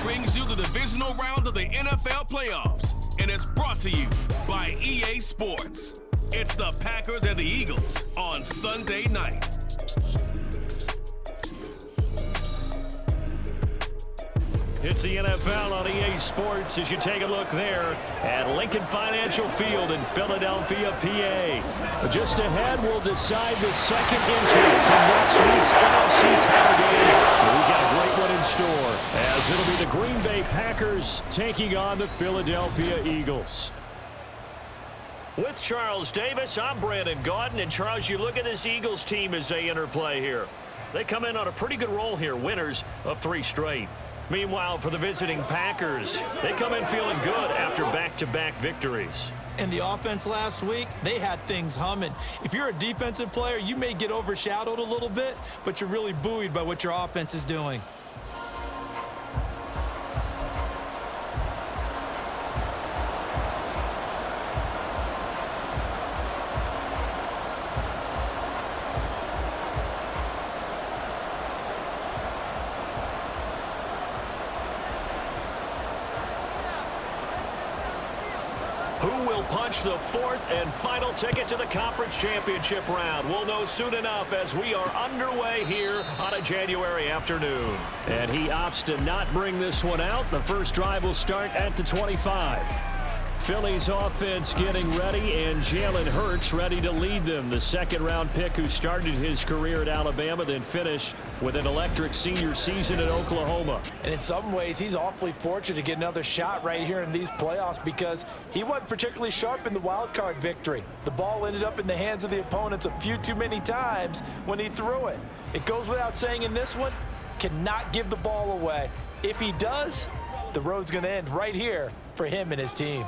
brings you the divisional round of the NFL playoffs, and it's brought to you by EA Sports. It's the Packers and the Eagles on Sunday night. It's the NFL on EA Sports as you take a look there at Lincoln Financial Field in Philadelphia, PA. Just ahead, we'll decide the second entrance in next week's NFC title game. We've got a great one in store as it'll be the Green Bay Packers taking on the Philadelphia Eagles. With Charles Davis, I'm Brandon Gaudin. And Charles, you look at this Eagles team as they enter play here. They come in on a pretty good roll here, winners of 3 straight. Meanwhile, for the visiting Packers, they come in feeling good after back-to-back victories. In the offense last week, they had things humming. If you're a defensive player, you may get overshadowed a little bit, but you're really buoyed by what your offense is doing. Punch the 4th and final ticket to the conference championship round. We'll know soon enough as we are underway here on a January afternoon. And he opts to not bring this one out. The first drive will start at the 25. Philly's offense getting ready, and Jalen Hurts ready to lead them. The second-round pick who started his career at Alabama, then finished with an electric senior season at Oklahoma. And in some ways, he's awfully fortunate to get another shot right here in these playoffs because he wasn't particularly sharp in the wild card victory. The ball ended up in the hands of the opponents a few too many times when he threw it. It goes without saying in this one, cannot give the ball away. If he does, the road's going to end right here for him and his team.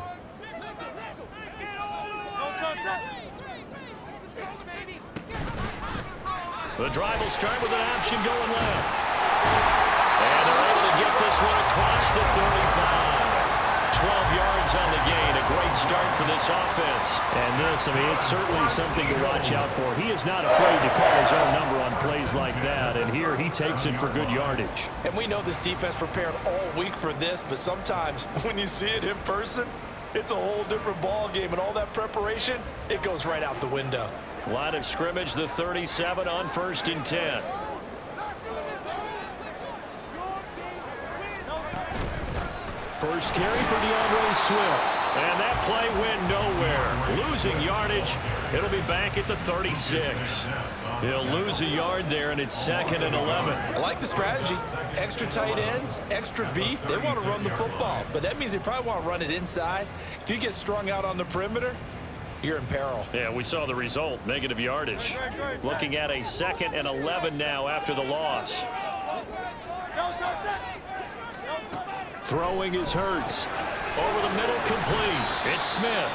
The drive will start with an option going left. And they're able to get this one across the 35. 12 yards on the gain. A great start for this offense. And this, it's certainly something to watch out for. He is not afraid to call his own number on plays like that. And here he takes it for good yardage. And we know this defense prepared all week for this, but sometimes when you see it in person, it's a whole different ball game. And all that preparation, it goes right out the window. Line of scrimmage, the 37 on 1st and 10. First carry for DeAndre Swift. And that play went nowhere. Losing yardage. It'll be back at the 36. He'll lose a yard there, and it's 2nd and 11. I like the strategy. Extra tight ends, extra beef. They want to run the football, but that means they probably want to run it inside. If you get strung out on the perimeter, you're in peril. Yeah, we saw the result, negative yardage. Looking at a 2nd and 11 now after the loss. Throwing is Hurts. Over the middle, complete. It's Smith.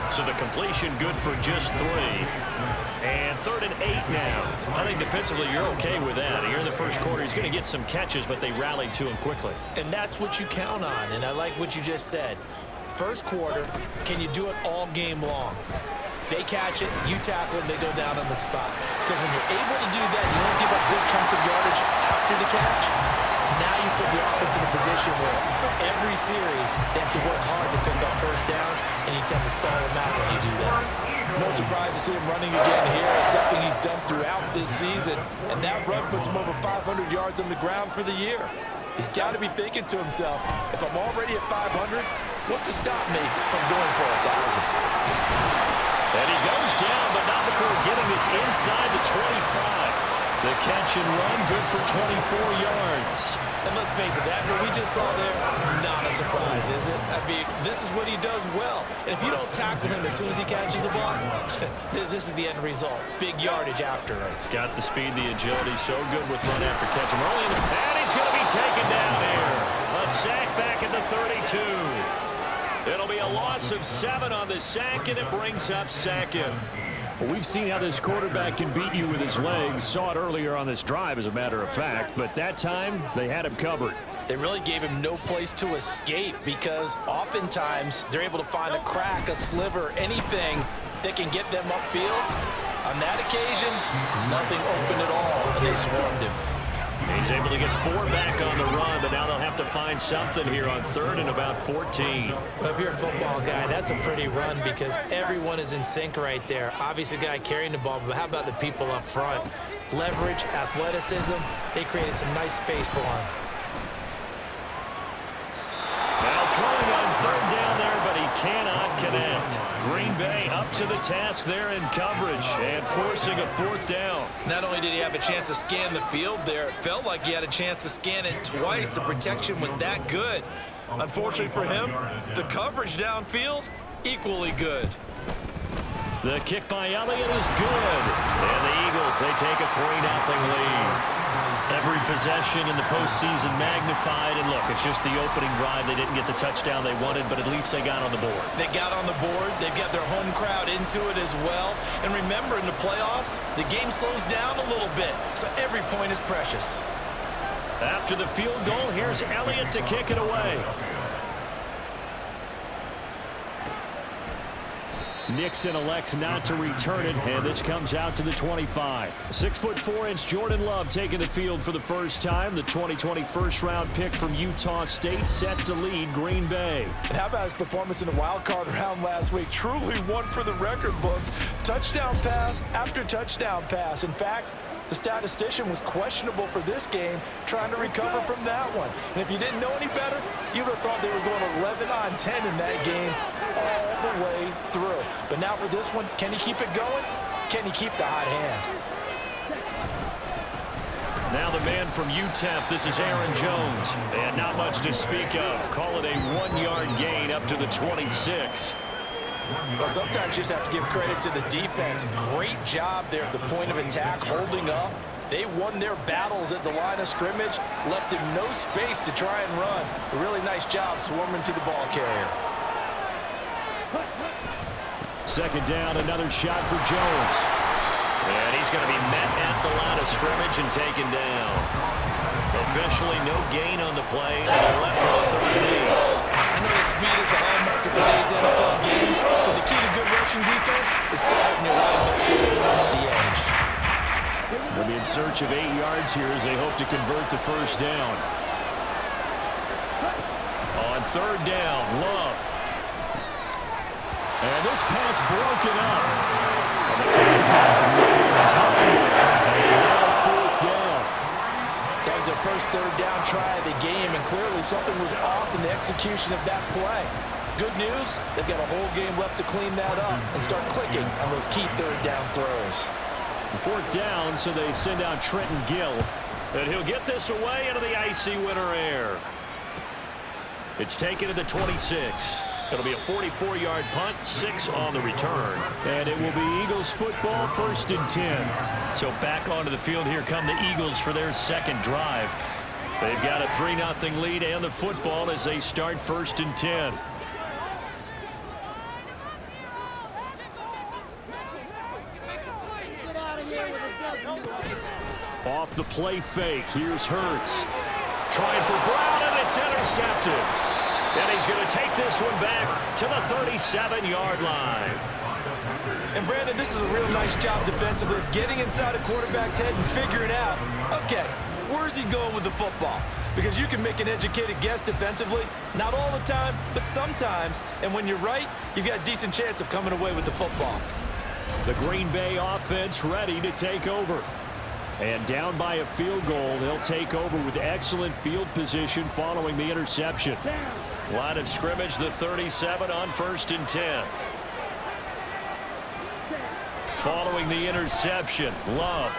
So the completion good for just 3. And 3rd and 8 now. I think defensively you're okay with that. Here in the first quarter, he's going to get some catches, but they rallied to him quickly. And that's what you count on, and I like what you just said. First quarter, can you do it all game long? They catch it, you tackle it, they go down on the spot. Because when you're able to do that, you don't give up big chunks of yardage after the catch. Now you put the offense in a position where every series they have to work hard to pick up first downs, and you tend to stall them out when you do that. No surprise to see him running again here. It's something he's done throughout this season. And that run puts him over 500 yards on the ground for the year. He's got to be thinking to himself, if I'm already at 500, what's to stop me from going for 1,000? And he goes down, but not before getting this inside the 25. The catch and run, good for 24 yards. And let's face it, that what we just saw there, not a surprise, is it? I mean, this is what he does well. And if you don't tackle him as soon as he catches the ball, this is the end result. Big yardage afterwards. Got the speed, the agility, so good with run after catch. And he's going to be taken down here. A sack back at the 32. It'll be a loss of 7 on the sack, and it brings up 2nd. Well, we've seen how this quarterback can beat you with his legs. Saw it earlier on this drive, as a matter of fact. But that time, they had him covered. They really gave him no place to escape because oftentimes they're able to find a crack, a sliver, anything that can get them upfield. On that occasion, nothing open at all, and they swarmed him. He's able to get 4 back on the run, but now they'll have to find something here on 3rd and about 14. Well, if you're a football guy, that's a pretty run because everyone is in sync right there. Obviously, the guy carrying the ball, but how about the people up front? Leverage, athleticism, they created some nice space for him. Now throwing on 3rd down there, but he cannot connect. Green Bay up to the task there in coverage and forcing a 4th down. Not only did he have a chance to scan the field there, it felt like he had a chance to scan it twice. The protection was that good. Unfortunately for him, the coverage downfield, equally good. The kick by Elliott is good. And the Eagles, they take a 3-0 lead. Every possession in the postseason magnified. And look, it's just the opening drive. They didn't get the touchdown they wanted, but at least they got on the board. They got on the board. They've got their home crowd into it as well. And remember, in the playoffs, the game slows down a little bit. So every point is precious. After the field goal, here's Elliott to kick it away. Nixon elects not to return it, and this comes out to the 25. 6'4" Jordan Love taking the field for the first time. The 2020 first-round pick from Utah State set to lead Green Bay. And how about his performance in the wild card round last week? Truly one for the record books. Touchdown pass after touchdown pass. In fact, the statistician was questionable for this game, trying to recover from that one. And if you didn't know any better, you would have thought they were going 11 on 10 in that game all the way through. But now for this one, can he keep it going? Can he keep the hot hand? Now the man from UTEP, this is Aaron Jones. And not much to speak of. Call it a 1-yard gain up to the 26. Well, sometimes you just have to give credit to the defense. Great job there at the point of attack, holding up. They won their battles at the line of scrimmage, left him no space to try and run. A really nice job swarming to the ball carrier. 2nd down, another shot for Jones. And he's going to be met at the line of scrimmage and taken down. Officially no gain on the play, and they're left with a 3rd and 8. I know that speed is the hallmark of today's NFL game, but the key to good rushing defense is still having your linebackers set the edge. They'll be in search of 8 yards here as they hope to convert the first down. On 3rd down, Love. And this pass broken up. And the contact time. And now 4th down. That was their first 3rd down try of the game, and clearly something was off in the execution of that play. Good news, they've got a whole game left to clean that up and start clicking on those key 3rd down throws. 4th down, so they send out Trenton Gill. And he'll get this away into the icy winter air. It's taken to the 26. It'll be a 44-yard punt, 6 on the return. And it will be Eagles football, 1st and 10. So back onto the field here come the Eagles for their 2nd drive. They've got a 3-0 lead and the football as they start 1st and 10. Off the play fake, here's Hurts. Trying for Brown, and it's intercepted. And he's going to take this one back to the 37-yard line. And Brandon, this is a real nice job defensively of getting inside a quarterback's head and figuring out, okay, where's he going with the football? Because you can make an educated guess defensively, not all the time, but sometimes. And when you're right, you've got a decent chance of coming away with the football. The Green Bay offense ready to take over. And down by a field goal, they'll take over with excellent field position following the interception. Line of scrimmage, the 37 on 1st and 10. Following the interception, Love.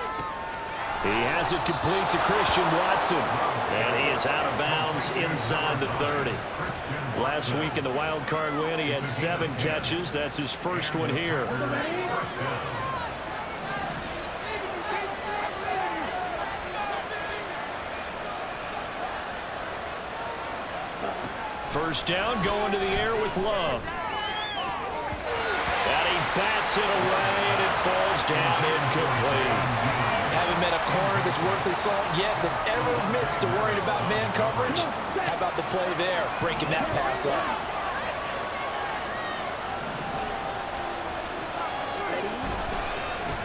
He has it complete to Christian Watson. And he is out of bounds inside the 30. Last week in the wild card win, he had 7 catches. That's his first one here. First down, going to the air with Love. And he bats it away, and it falls down incomplete. Haven't met a corner that's worth his salt yet that ever admits to worrying about man coverage. How about the play there, breaking that pass up?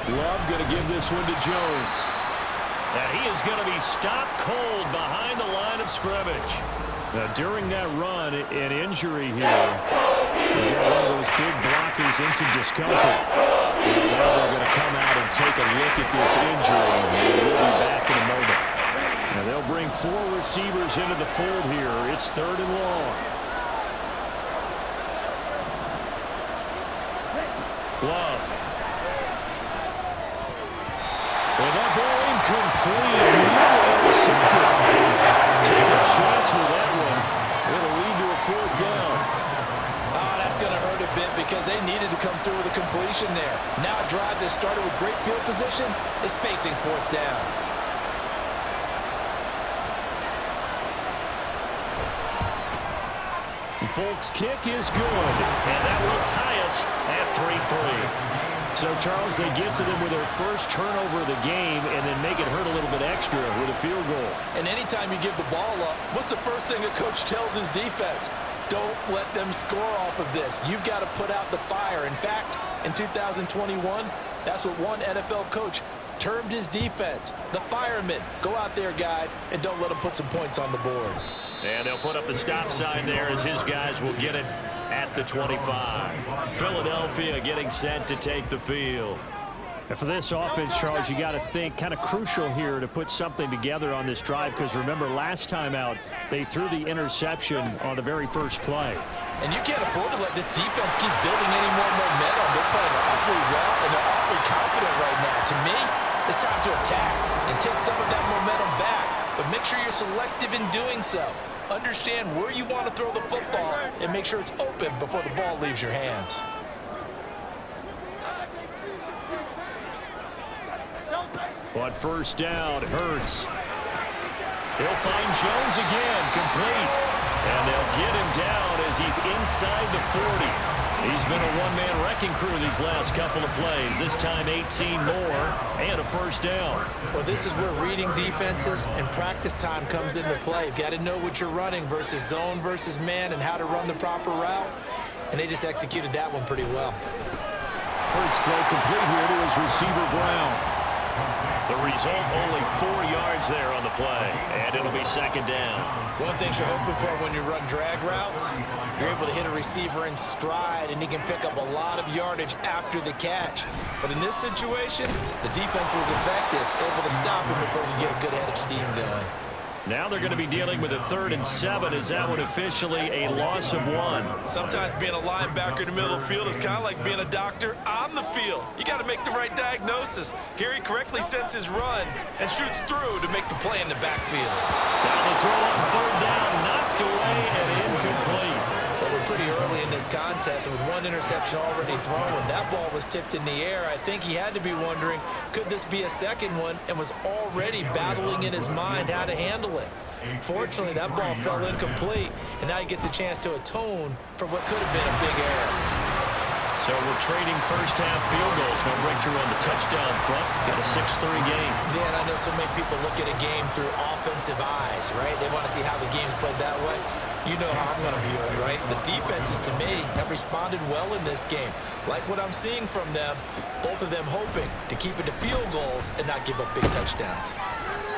Love going to give this one to Jones. And he is going to be stopped cold behind the line of scrimmage. Now, during that run, an injury here. They got one of those big blockers in some discomfort. And now they're going to come out and take a look at this injury. And we'll be back in a moment. Now, they'll bring 4 receivers into the fold here. It's 3rd and long. Love. And that ball incomplete. Intercepted. Take a chance with that one. It'll lead to a 4th down. Oh, that's going to hurt a bit because they needed to come through with a completion there. Now a drive that started with great field position is facing 4th down. Folks' kick is good, and that will tie us at 3-3. So, Charles, they get to them with their first turnover of the game and then make it hurt a little bit extra with a field goal. And anytime you give the ball up, what's the first thing a coach tells his defense? Don't let them score off of this. You've got to put out the fire. In fact, in 2021, that's what one NFL coach termed his defense, the firemen. Go out there, guys, and don't let them put some points on the board. And they'll put up the stop sign there as his guys will get it at the 25. Philadelphia getting set to take the field. And for this offense, Charles, you got to think kind of crucial here to put something together on this drive because remember last time out they threw the interception on the very first play. And you can't afford to let this defense keep building any more momentum. They're playing awfully well and they're awfully confident right now. To me, it's time to attack and take some of that momentum back. But make sure you're selective in doing so. Understand where you want to throw the football and make sure it's open before the ball leaves your hands. On first down, Hurts. He'll find Jones again, complete. And they'll get him down as he's inside the 40. He's been a one-man wrecking crew these last couple of plays. This time 18 more and a first down. Well, this is where reading defenses and practice time comes into play. You've got to know what you're running versus zone versus man and how to run the proper route. And they just executed that one pretty well. Hurts throw complete here to his receiver, Brown. The result, only 4 yards there on the play, and it'll be second down. One thing you're hoping for when you run drag routes, you're able to hit a receiver in stride, and he can pick up a lot of yardage after the catch. But in this situation, the defense was effective, able to stop him before he get a good head of steam going. Now they're going to be dealing with a 3rd and 7. Is that one officially a loss of 1? Sometimes being a linebacker in the middle of the field is kind of like being a doctor on the field. You got to make the right diagnosis. Here he correctly sets his run and shoots through to make the play in the backfield. Now the throw on 3rd down, knocked away and incomplete. Well, we're pretty early in this contest, and with one interception already thrown, when that ball was tipped in the air, I think he had to be wondering, could this be a second one, and was already battling in his mind how to handle it. Fortunately, that ball fell incomplete, and now he gets a chance to atone for what could have been a big error. So we're trading first-half field goals. No breakthrough on the touchdown front. Got a 6-3 game. Yeah, and I know so many people look at a game through offensive eyes, right? They want to see how the game's played that way. You know how I'm going to view it, right? The defenses, to me, have responded well in this game. Like what I'm seeing from them, both of them hoping to keep it to field goals and not give up big touchdowns.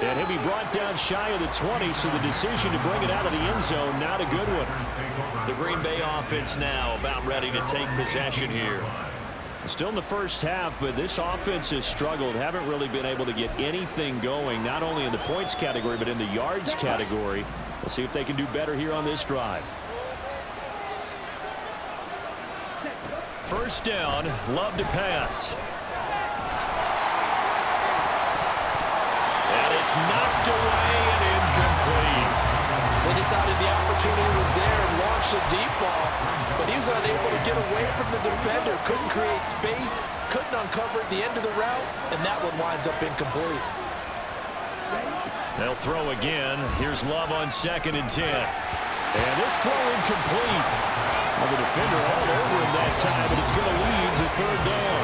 And he'll be brought down shy of the 20, so the decision to bring it out of the end zone, not a good one. The Green Bay offense now about ready to take possession here. Still in the first half, but this offense has struggled. Haven't really been able to get anything going, not only in the points category, but in the yards category. We'll see if they can do better here on this drive. First down, Love to pass. And it's knocked away and incomplete. They decided the opportunity was there and launched a deep ball, but he was unable to get away from the defender. Couldn't create space, couldn't uncover at the end of the route, and that one winds up incomplete. They'll throw again. Here's Love on 2nd and 10. And this throw incomplete. Well, the defender all over him that time, but it's going to lead to 3rd down.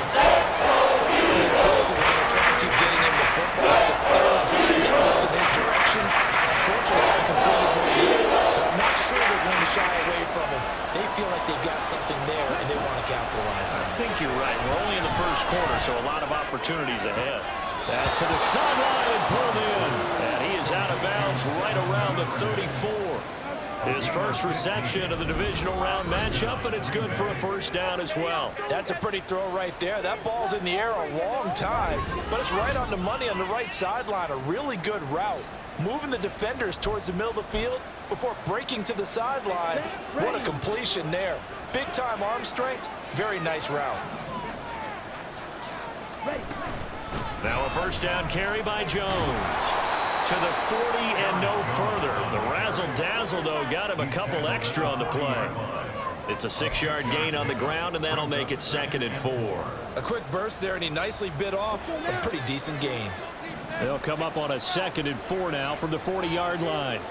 So the opposing are going to try to keep getting him the football. It's the 3rd time they've looked in his direction. Unfortunately, haven't completed one yet, but I'm not sure they're going to shy away from him. They feel like they've got something there, and they want to capitalize on it. I think you're right. We're only in the first quarter, so a lot of opportunities ahead. That's to the sideline and pulled in. And he is out of bounds right around the 34. His first reception of the divisional round matchup, and it's good for a first down as well. That's a pretty throw right there. That ball's in the air a long time, but it's right on the money on the right sideline. A really good route. Moving the defenders towards the middle of the field before breaking to the sideline. What a completion there. Big-time arm strength. Very nice route. Now a first down carry by Jones. To the 40 and no further. The razzle-dazzle, though, got him a couple extra on the play. It's a 6-yard gain on the ground, and that'll make it 2nd and 4. A quick burst there, and he nicely bit off a pretty decent gain. They'll come up on a 2nd and 4 now from the 40-yard line.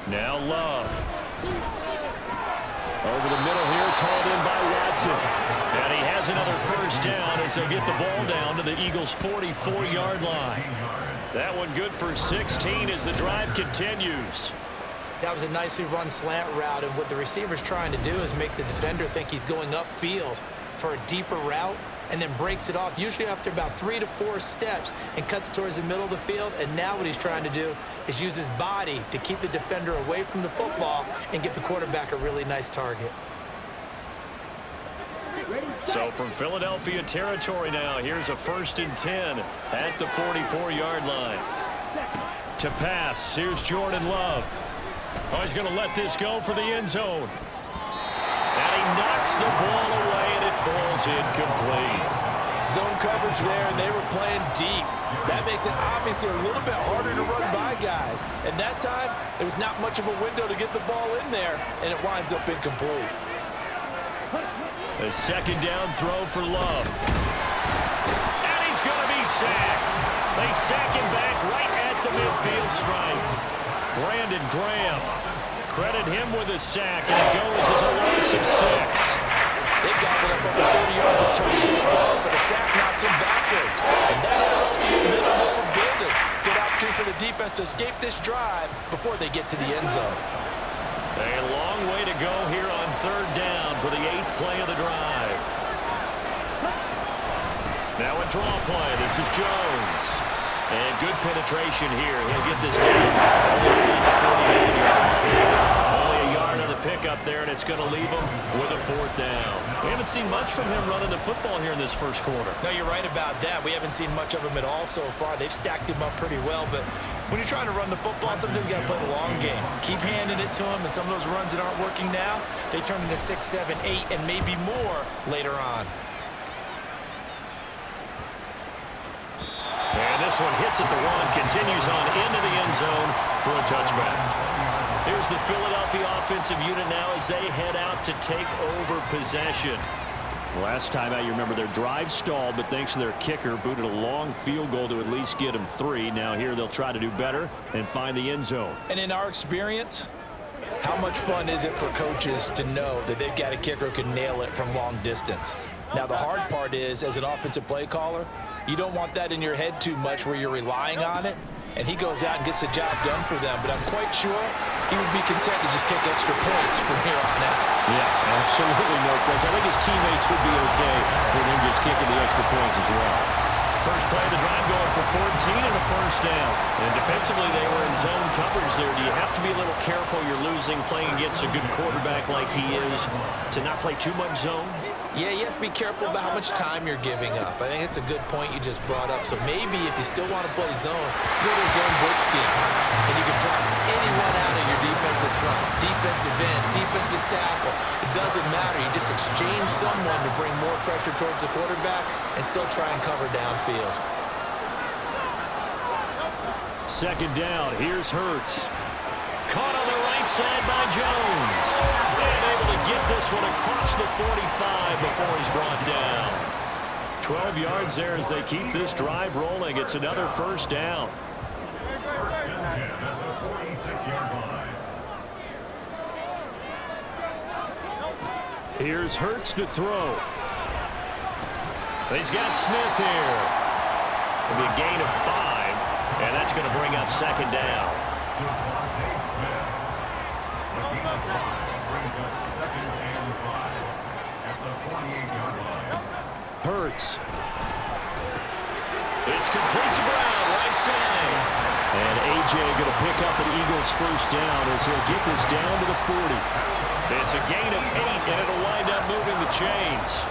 Now Love. Over the middle here, it's hauled in by Watson. And he has another first down as they'll get the ball down to the Eagles' 44-yard line. That one good for 16 as the drive continues. That was a nicely run slant route, and what the receiver's trying to do is make the defender think he's going upfield for a deeper route, and then breaks it off, usually after about 3 to 4 steps, and cuts towards the middle of the field. And now what he's trying to do is use his body to keep the defender away from the football and give the quarterback a really nice target. So from Philadelphia territory now, here's a 1st and 10 at the 44-yard line. To pass, here's Jordan Love. Oh, he's going to let this go for the end zone. And he knocks the ball away, and it falls incomplete. Zone coverage there, and they were playing deep. That makes it obviously a little bit harder to run by guys. And that time, there was not much of a window to get the ball in there, and it winds up incomplete. A 2nd down throw for Love. And he's going to be sacked. They sack him back right at the midfield stripe. Brandon Graham. Credit him with a sack, and it goes as a loss of 6. They've gobbled up over 30 yards of turf so far, but a sack knocks him backwards. And that interrupts the middle of what we're building. Good opportunity for the defense to escape this drive before they get to the end zone. A long way to go here on 3rd down for the 8th play of the drive. Now a draw play. This is Jones. And good penetration here. He'll get this down. Only a yard on the pickup there, and it's going to leave him with a 4th down. We haven't seen much from him running the football here in this first quarter. No, you're right about that. We haven't seen much of him at all so far. They've stacked him up pretty well, but when you're trying to run the football, sometimes you got to play the long game. Keep handing it to him, and some of those runs that aren't working now, they turn into 6, 7, 8, and maybe more later on. And this one hits at the 1, continues on into the end zone for a touchback. Here's the Philadelphia offensive unit now as they head out to take over possession. Last time out, you remember their drive stalled, but thanks to their kicker, booted a long field goal to at least get them 3. Now here they'll try to do better and find the end zone. And in our experience, how much fun is it for coaches to know that they've got a kicker who can nail it from long distance? Now, the hard part is, as an offensive play caller, you don't want that in your head too much where you're relying on it, and he goes out and gets the job done for them. But I'm quite sure he would be content to just kick extra points from here on out. Yeah, absolutely no question. I think his teammates would be okay with him just kicking the extra points as well. First play of the drive going for 14 and a first down. And defensively, they were in zone coverage there. Do you have to be a little careful? You're losing, playing against a good quarterback like he is, to not play too much zone? Yeah, you have to be careful about how much time you're giving up. I think it's a good point you just brought up. So maybe if you still want to play zone, go to a zone blitz scheme. And you can drop anyone out of your defensive front, defensive end, defensive tackle. It doesn't matter. You just exchange someone to bring more pressure towards the quarterback and still try and cover downfield. 2nd down. Here's Hurts. Caught on the right side by Jones. And able to get this one across the 45 before he's brought down. 12 yards there as they keep this drive rolling. It's another first down. Here's Hurts to throw. He's got Smith here. It'll be a gain of 5, and that's going to bring up 2nd down. Hurts. It's complete to Brown, right side. And A.J. going to pick up an Eagles first down as he'll get this down to the 40. It's a gain of 8, and it'll wind up moving the chains.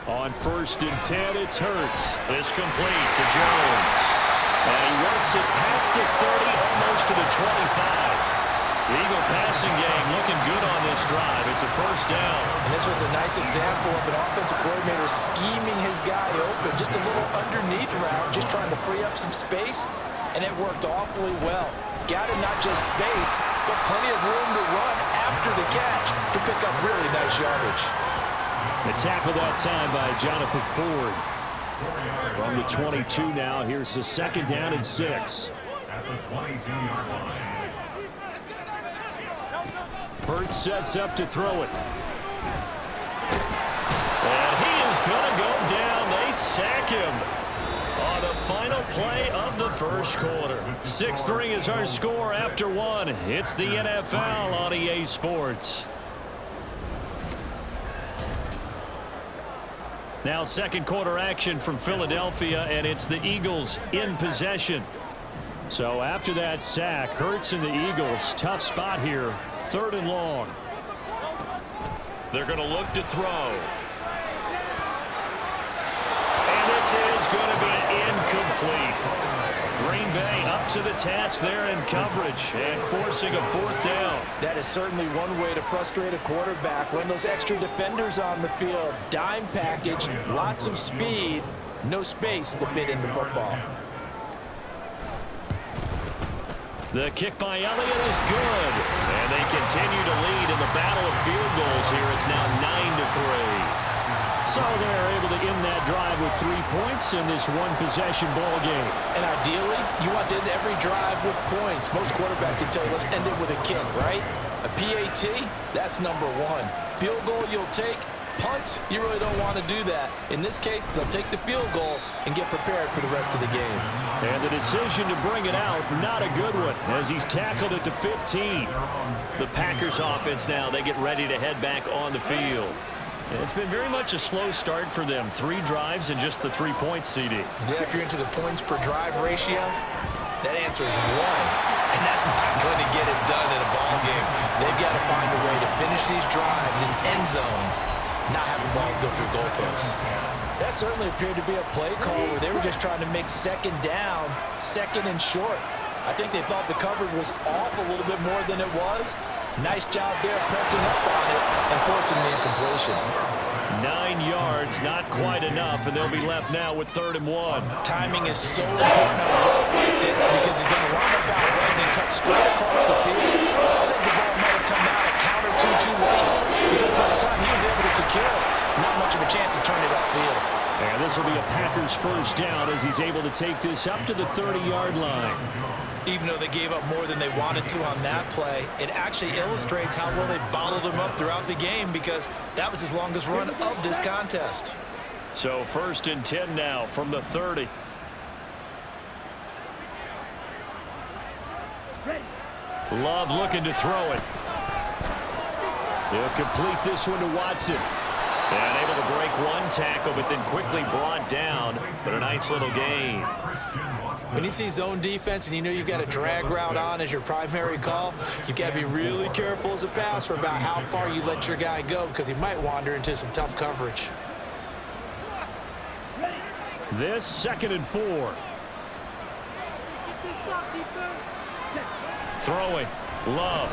On 1st and 10, it's Hurts. It's complete to Jones. And he works it past the 30, almost to the 25. The Eagle passing game looking good on this drive. It's a first down. And this was a nice example of an offensive coordinator scheming his guy open. Just a little underneath route, just trying to free up some space, and it worked awfully well. Got him not just space, but plenty of room to run after the catch to pick up really nice yardage. The tackle that time by Jonathan Ford. From the 22 now, here's the 2nd down and 6. At the 22-yard line. Hurts sets up to throw it. And he is going to go down. They sack him on the final play of the first quarter. 6-3 is our score after 1. It's the NFL on EA Sports. Now 2nd quarter action from Philadelphia, and it's the Eagles in possession. So after that sack, Hurts and the Eagles, tough spot here. 3rd and long. They're going to look to throw. And this is going to be incomplete. Green Bay up to the task there in coverage and forcing a 4th down. That is certainly one way to frustrate a quarterback. Run those extra defenders on the field. Dime package, lots of speed, no space to fit in the football. The kick by Elliott is good. And they continue to lead in the battle of field goals here. It's now 9-3. So they're able to end that drive with 3 points in this one-possession ball game. And ideally, you want to end every drive with points. Most quarterbacks will tell you, let's end it with a kick, right? A PAT, that's number 1. Field goal you'll take. Punts, you really don't want to do that. In this case, they'll take the field goal and get prepared for the rest of the game. And the decision to bring it out, not a good one, as he's tackled at the 15. The Packers offense now, they get ready to head back on the field. It's been very much a slow start for them. 3 drives and just the 3 points, CD. Yeah, if you're into the points per drive ratio, that answer is 1. And that's not going to get it done in a ball game. They've got to find a way to finish these drives in end zones, not having balls go through goalposts. That certainly appeared to be a play call where they were just trying to make 2nd down, 2nd and short. I think they thought the coverage was off a little bit more than it was. Nice job there pressing up on it and forcing the incompletion. 9 yards, not quite enough, and they'll be left now with 3rd and 1. Timing is so important on a road like this because he's going to line up out right and then cut straight across the field. I think the ball might have come out a count or two too late because by the time he was able to secure it, not much of a chance to turn it upfield. And this will be a Packers first down as he's able to take this up to the 30-yard line. Even though they gave up more than they wanted to on that play, it actually illustrates how well they bottled him up throughout the game because that was his longest run of this contest. So 1st and 10 now from the 30. Love looking to throw it. He'll complete this one to Watson. And able to break 1 tackle, but then quickly brought down. But a nice little gain. When you see zone defense and you know you've got a drag route on as your primary call, you've got to be really careful as a passer about how far you let your guy go because he might wander into some tough coverage. This 2nd and 4. Throwing. Love.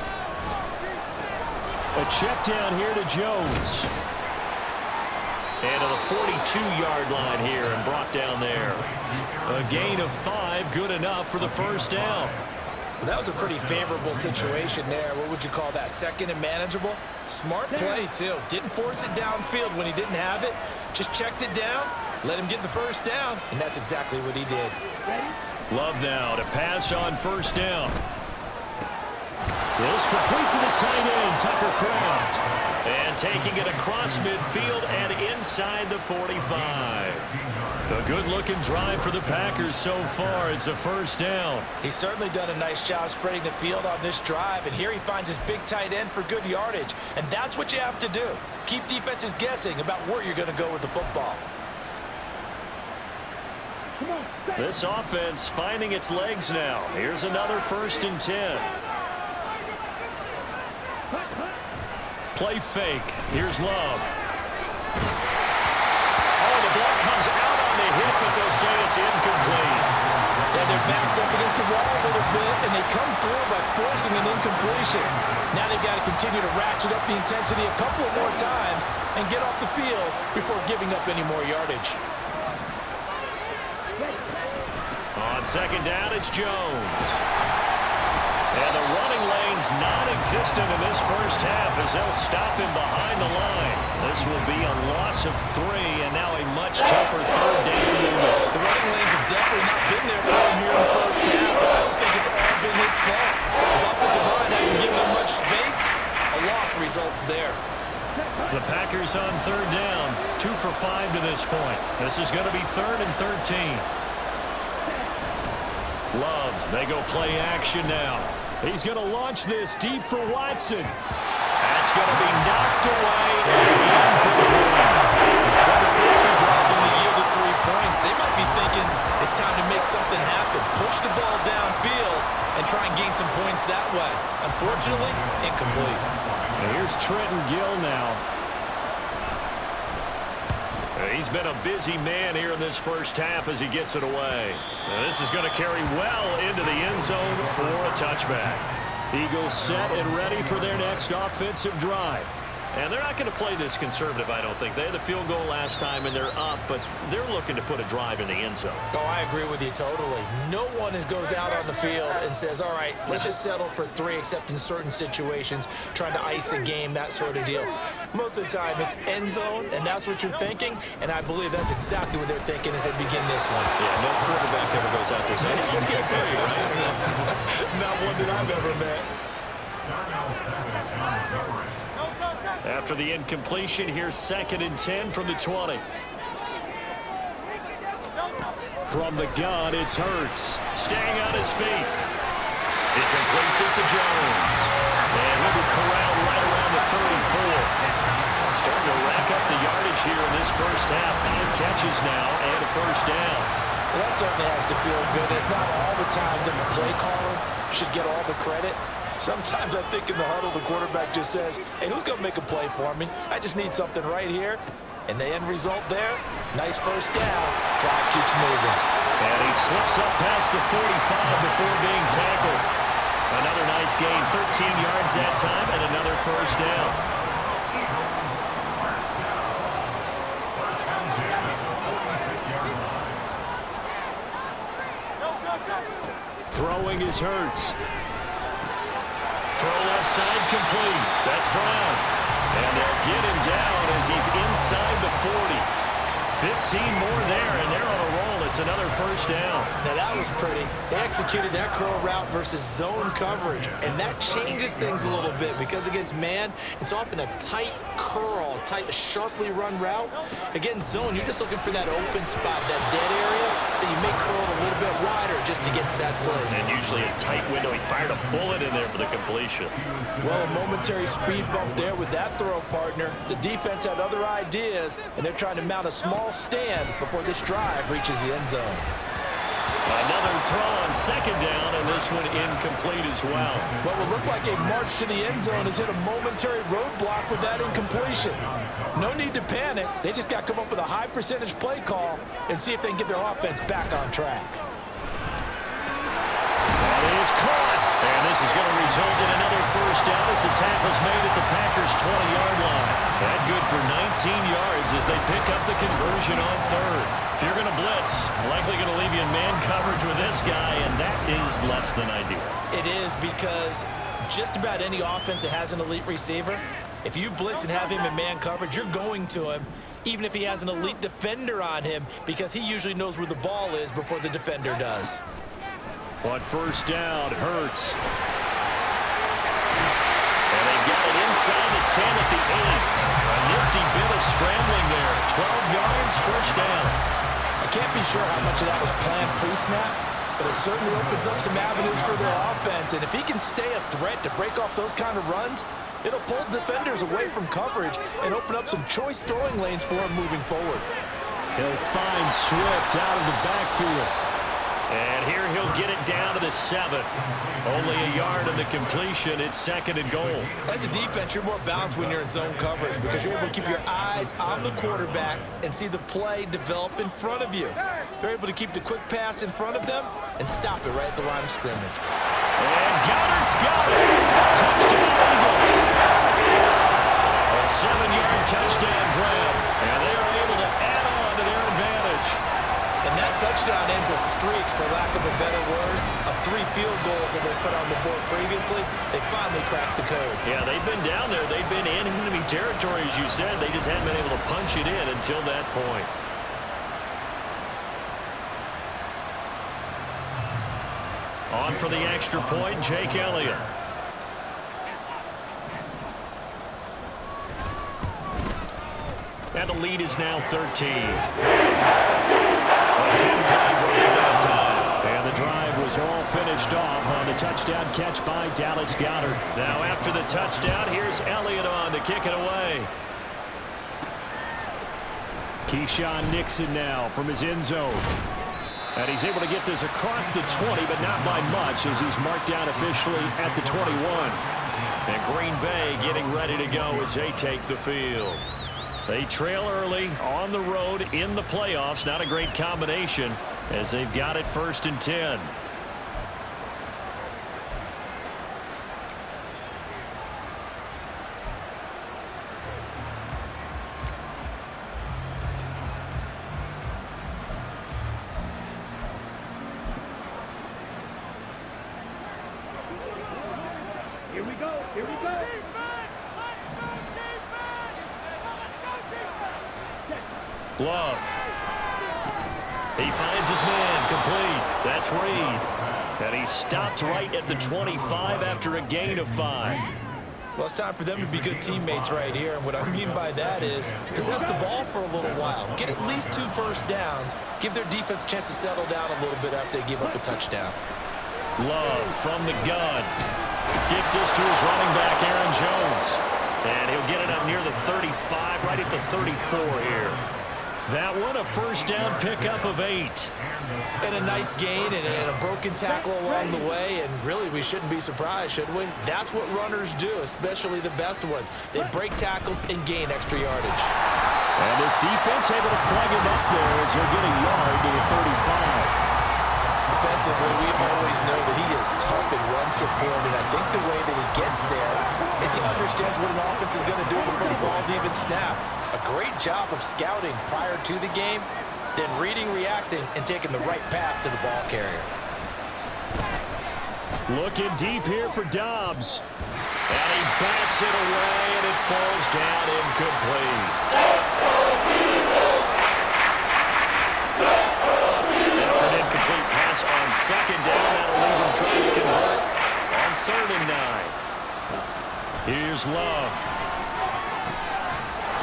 A check down here to Jones. And to the 42-yard line here and brought down there. A gain of 5, good enough for the first down. Well, that was a pretty favorable situation there. What would you call that? 2nd and manageable? Smart play, too. Didn't force it downfield when he didn't have it. Just checked it down, let him get the first down, and that's exactly what he did. Love now to pass on first down. This complete to the tight end, Tucker Kraft. And taking it across midfield and inside the 45. A good-looking drive for the Packers so far. It's a first down. He's certainly done a nice job spreading the field on this drive, and here he finds his big tight end for good yardage. And that's what you have to do. Keep defenses guessing about where you're going to go with the football. This offense finding its legs now. Here's another 1st and 10. Play fake. Here's Love. Oh, the ball comes out on the hit, but they'll say it's incomplete. Yeah, their back's up against the wall a little bit, and they come through by forcing an incompletion. Now they've got to continue to ratchet up the intensity a couple of more times and get off the field before giving up any more yardage. On 2nd down, it's Jones. And the running lane's non-existent in this first half as they'll stop him behind the line. This will be a loss of 3, and now a much tougher 3rd down movement. The running lanes have definitely not been there for him here in the first half, but I don't think it's all been his fault. His offensive line hasn't given him much space. A loss results there. The Packers on 3rd down, 2 for 5 to this point. This is going to be 3rd and 13. Love, they go play action now. He's going to launch this deep for Watson. That's going to be knocked away and incomplete. While the first 2 drives only yielded 3 points, they might be thinking it's time to make something happen. Push the ball downfield and try and gain some points that way. Unfortunately, incomplete. And here's Trenton Gill now. He's been a busy man here in this first half as he gets it away. Now this is going to carry well into the end zone for a touchback. Eagles set and ready for their next offensive drive. And they're not going to play this conservative, I don't think. They had the field goal last time, and they're up, but they're looking to put a drive in the end zone. Oh, I agree with you totally. No one goes out on the field and says, all right, let's just settle for 3, except in certain situations, trying to ice a game, that sort of deal. Most of the time, it's end zone, and that's what you're thinking, and I believe that's exactly what they're thinking as they begin this one. Yeah, no quarterback ever goes out there saying, let's get 3, right? Not one that I've ever met. After the incompletion, here's 2nd and 10 from the 20. From the gun, it's Hurts. Staying on his feet. He completes it to Jones. And he'll be corralled right around the 34. Starting to rack up the yardage here in this first half. 5 catches now and a first down. Well, that certainly has to feel good. It's not all the time that the play caller should get all the credit. Sometimes I think in the huddle, the quarterback just says, hey, who's going to make a play for me? I just need something right here. And the end result there, nice first down. Drive keeps moving. And he slips up past the 45 before being tackled. Another nice gain, 13 yards that time, and another first down. Throwing is Hurts. Throw left side complete. That's Brown. And they'll get him down as he's inside the 40. 15 more there, and they're on a roll. It's another first down. Now that was pretty. They executed that curl route versus zone coverage, and that changes things a little bit because against man, it's often a tight curl, tight, sharply run route. Against zone, you're just looking for that open spot, that dead area, so you may curl it a little bit wider just to get to that place. And usually a tight window. He fired a bullet in there for the completion. Well, a momentary speed bump there with that throw, partner. The defense had other ideas, and they're trying to mount a small stand before this drive reaches the end zone. Another throw on second down, and this one incomplete as well. What will look like a march to the end zone has hit a momentary roadblock with that incompletion. No need to panic. They just got to come up with a high percentage play call and see if they can get their offense back on track. That is caught. And this is going to result in another first down as the tackle's made at the Packers' 20-yard line. That good for 19 yards as they pick up the conversion on third. If you're going to blitz, likely going to leave you in man coverage with this guy, and that is less than ideal. It is because just about any offense that has an elite receiver, if you blitz and have him in man coverage, you're going to him, even if he has an elite defender on him, because he usually knows where the ball is before the defender does. On first down, Hurts. And they They've got it inside the 10 at the 8. A nifty bit of scrambling there. 12 yards, first down. I can't be sure how much of that was planned pre-snap, but it certainly opens up some avenues for their offense. And if he can stay a threat to break off those kind of runs, it'll pull defenders away from coverage and open up some choice throwing lanes for him moving forward. He'll find Swift out of the backfield. And here he'll get it down to the 7. Only a yard in the completion. It's 2nd and goal. As a defense, you're more balanced when you're in zone coverage because you're able to keep your eyes on the quarterback and see the play develop in front of you. They're able to keep the quick pass in front of them and stop it right at the line of scrimmage. And Goddard's got it. Touchdown, Eagles. A 7-yard touchdown grab. And they are able to add on to their advantage. And that touchdown ends a streak, for lack of a better word, of 3 field goals that they put on the board previously. They finally cracked the code. Yeah, they've been down there. They've been in enemy territory, as you said. They just haven't been able to punch it in until that point. On for the extra point, Jake Elliott. And the lead is now 13. A 10-play drive that time. And the drive was all finished off on the touchdown catch by Dallas Goedert. Now after the touchdown, here's Elliott on to kick it away. Keyshawn Nixon now from his end zone. And he's able to get this across the 20, but not by much, as he's marked down officially at the 21. And Green Bay getting ready to go as they take the field. They trail early on the road in the playoffs. Not a great combination as they've got it 1st and 10. Love. He finds his man, complete. That's Reed. And he stopped right at the 25 after a gain of 5. Well, it's time for them to be good teammates right here. And what I mean by that is possess the ball for a little while. Get at least 2 first downs. Give their defense a chance to settle down a little bit after they give up a touchdown. Love from the gun. Gets this to his running back, Aaron Jones. And he'll get it up near the 35, right at the 34 here. That one, a first down pickup of 8. And a nice gain and a broken tackle along the way. And really, we shouldn't be surprised, should we? That's what runners do, especially the best ones. They break tackles and gain extra yardage. And this defense able to plug him up there as he'll get a yard to the 35. Defensively, we always know that he is tough in run support, and I think the way that he gets there is he understands what an offense is going to do before the ball's even snapped. A great job of scouting prior to the game, then reading, reacting, and taking the right path to the ball carrier. Looking deep here for Dobbs. And he bats it away, and it falls down incomplete. After an incomplete pass on 2nd down, that'll leave him trying to convert on 3rd and 9. Here's Love.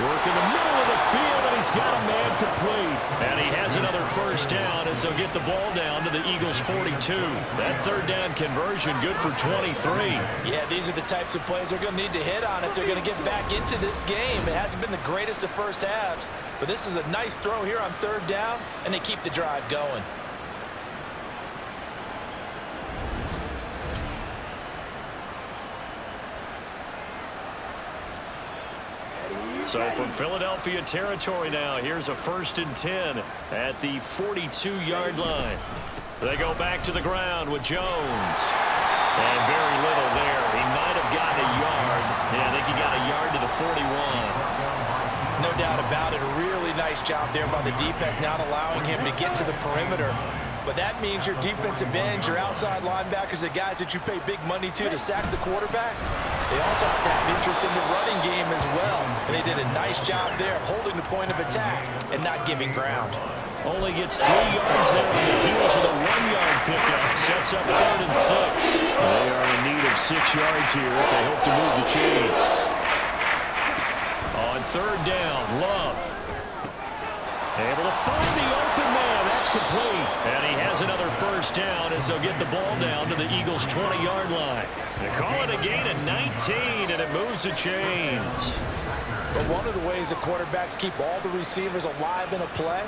Working the middle of the field, and he's got a man complete. And he has another first down as they'll get the ball down to the Eagles' 42. That 3rd down conversion good for 23. Yeah, these are the types of plays they're going to need to hit on if they're going to get back into this game. It hasn't been the greatest of first halves, but this is a nice throw here on 3rd down, and they keep the drive going. So from Philadelphia territory now, here's a 1st and 10 at the 42-yard line. They go back to the ground with Jones. And very little there. He might have gotten a yard. Yeah, I think he got a yard to the 41. No doubt about it. A really nice job there by the defense, not allowing him to get to the perimeter. But that means your defensive ends, your outside linebackers, the guys that you pay big money to sack the quarterback, they also have to have interest in the running game as well. And they did a nice job there of holding the point of attack and not giving ground. Only gets 3 yards there on the heels of the 1-yard pickup. Sets up 3rd and 6. They are in need of 6 yards here if they hope to move the chains. On third down, Love. Able to find the open man. That's complete. And he has another first down as they'll get the ball down to the Eagles' 20-yard line. They call it a gain of 19, and it moves the chains. But one of the ways that quarterbacks keep all the receivers alive in a play,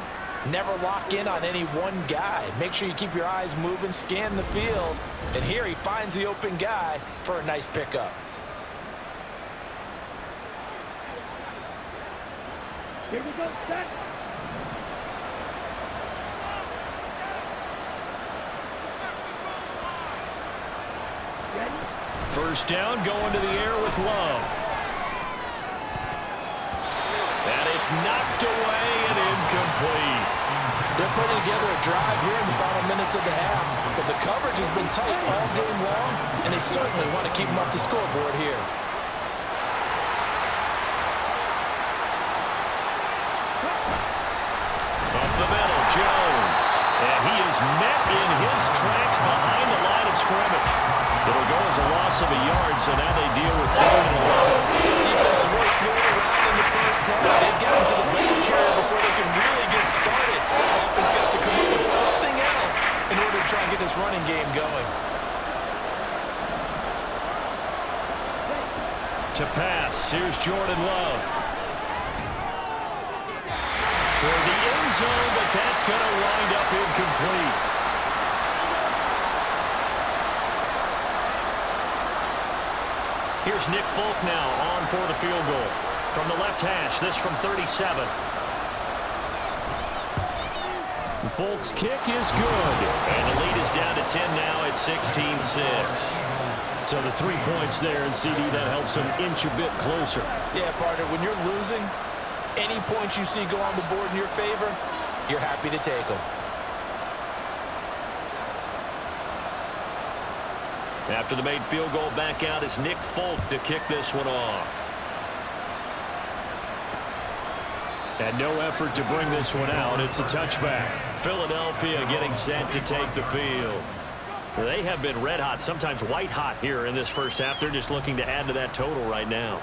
never lock in on any one guy. Make sure you keep your eyes moving, scan the field. And here he finds the open guy for a nice pickup. Here we go, set. First down, going to the air with Love. And it's knocked away and incomplete. They're putting together a drive here in the final minutes of the half. But the coverage has been tight all game long, and they certainly want to keep them off the scoreboard here. Up the middle, Jones. And he is met in his tracks behind the line of scrimmage. It'll go as a loss of a yard, so now they deal with 3rd and 11. This defense really threw it around in the first half. They've gotten to the ball carrier before they can really get started. Offense got to come up with something else in order to try and get this running game going. To pass, here's Jordan Love. Toward the end zone, but that's going to wind up incomplete. Here's Nick Folk now on for the field goal. From the left hash, this from 37. Folk's kick is good. And the lead is down to 10 now at 16-6. So the 3 points there, and CD, that helps them inch a bit closer. Yeah, partner, when you're losing, any points you see go on the board in your favor, you're happy to take them. After the made field goal, back out is Nick Folk to kick this one off. And no effort to bring this one out. It's a touchback. Philadelphia getting set to take the field. They have been red hot, sometimes white hot here in this first half. They're just looking to add to that total right now.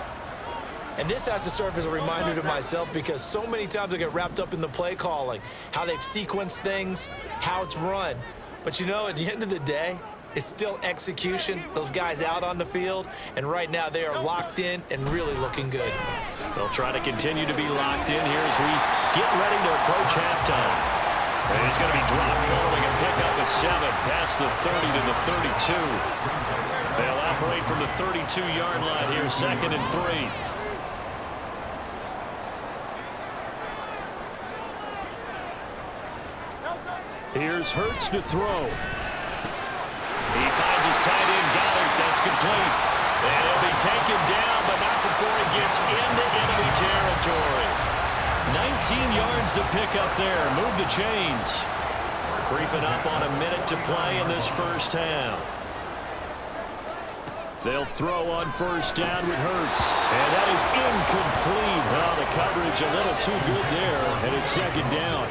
And this has to serve as a reminder to myself because so many times I get wrapped up in the play calling, how they've sequenced things, how it's run. But you know, at the end of the day, it's still execution. Those guys out on the field, and right now they are locked in and really looking good. They'll try to continue to be locked in here as we get ready to approach halftime. And he's going to be dropped following a pickup of 7 past the 30 to the 32. They'll operate from the 32-yard line here, 2nd and 3. Here's Hurts to throw. He finds his tight end, Goddard. That's complete. And he'll be taken down, but not before he gets into enemy territory. 19 yards to pick up there. Move the chains. Creeping up on a minute to play in this first half. They'll throw on first down with Hurts. And that is incomplete. Well, the coverage a little too good there, and it's 2nd down.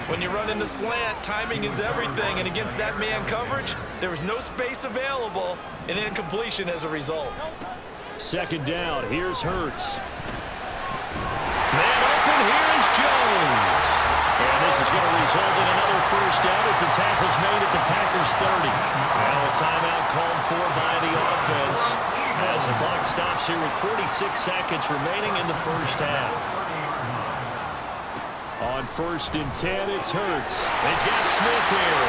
When you run into slant, timing is everything, and against that man coverage, there was no space available, and incompletion as a result. 2nd down, here's Hurts. Man open, here's Jones. And this is going to result in another first down as the tackle's made at the Packers' 30. Now a timeout called for by the offense as the clock stops here with 46 seconds remaining in the first half. On 1st and 10, it's Hurts. He's got Smith here.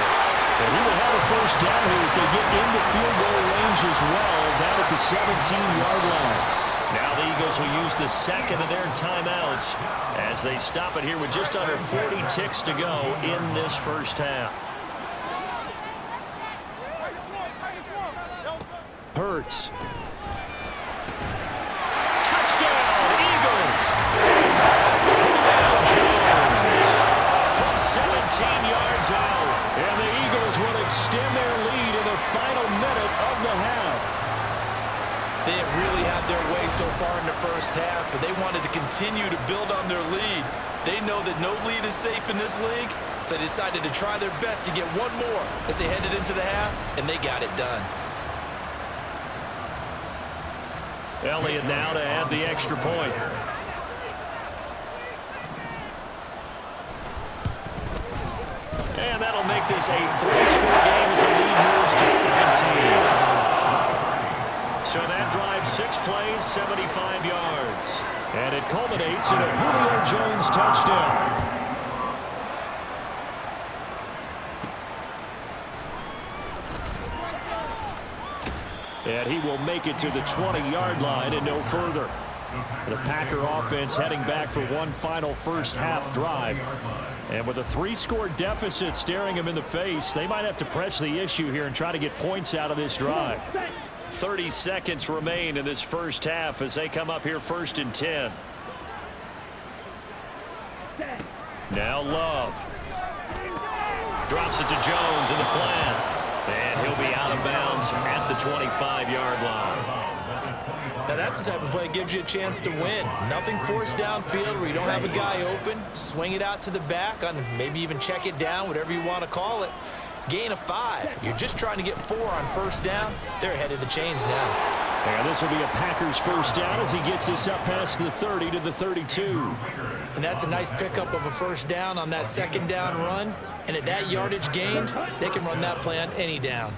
And he will have a first down here as they get into field goal range as well, down at the 17-yard line. Now the Eagles will use the 2nd of their timeouts as they stop it here with just under 40 ticks to go in this first half. Hurts. Touchdown, Eagles! Jones from 17 yards out. And the Eagles will extend their lead in the final minute of the half. They have really had their way so far in the first half, but they wanted to continue to build on their lead. They know that no lead is safe in this league, so they decided to try their best to get one more as they headed into the half, and they got it done. Elliott now to add the extra point. And that'll make this a 3-score game as the lead moves to 17. So that drive, 6 plays, 75 yards. And it culminates in a Julio Jones touchdown. And he will make it to the 20-yard line and no further. The Packer offense heading back for one final first-half drive. And with a 3-score deficit staring him in the face, they might have to press the issue here and try to get points out of this drive. 30 seconds remain in this first half as they come up here 1st and 10. Now Love. Drops it to Jones in the flat. And he'll be out of bounds at the 25-yard line. Now that's the type of play that gives you a chance to win. Nothing forced downfield where you don't have a guy open. Swing it out to the back, on maybe even check it down, whatever you want to call it. Gain of 5. You're just trying to get 4 on first down. They're ahead of the chains now. And this will be a Packers first down as he gets this up past the 30 to the 32. And that's a nice pickup of a first down on that second down run. And at that yardage gained, they can run that play on any down.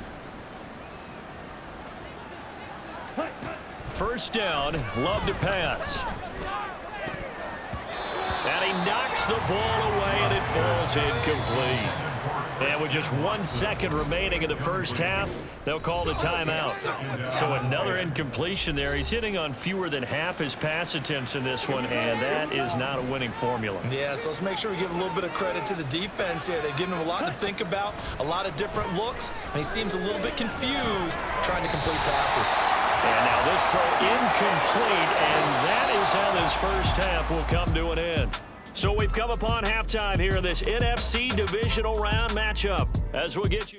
First down, Love to pass. And he knocks the ball away, and it falls incomplete. And with just 1 second remaining in the first half, they'll call the timeout. So another incompletion there. He's hitting on fewer than half his pass attempts in this one, and that is not a winning formula. Yeah, so let's make sure we give a little bit of credit to the defense here. They've given him a lot to think about, a lot of different looks, and he seems a little bit confused trying to complete passes. And now this throw incomplete, and that is how this first half will come to an end. So we've come upon halftime here in this NFC divisional round matchup as we'll get you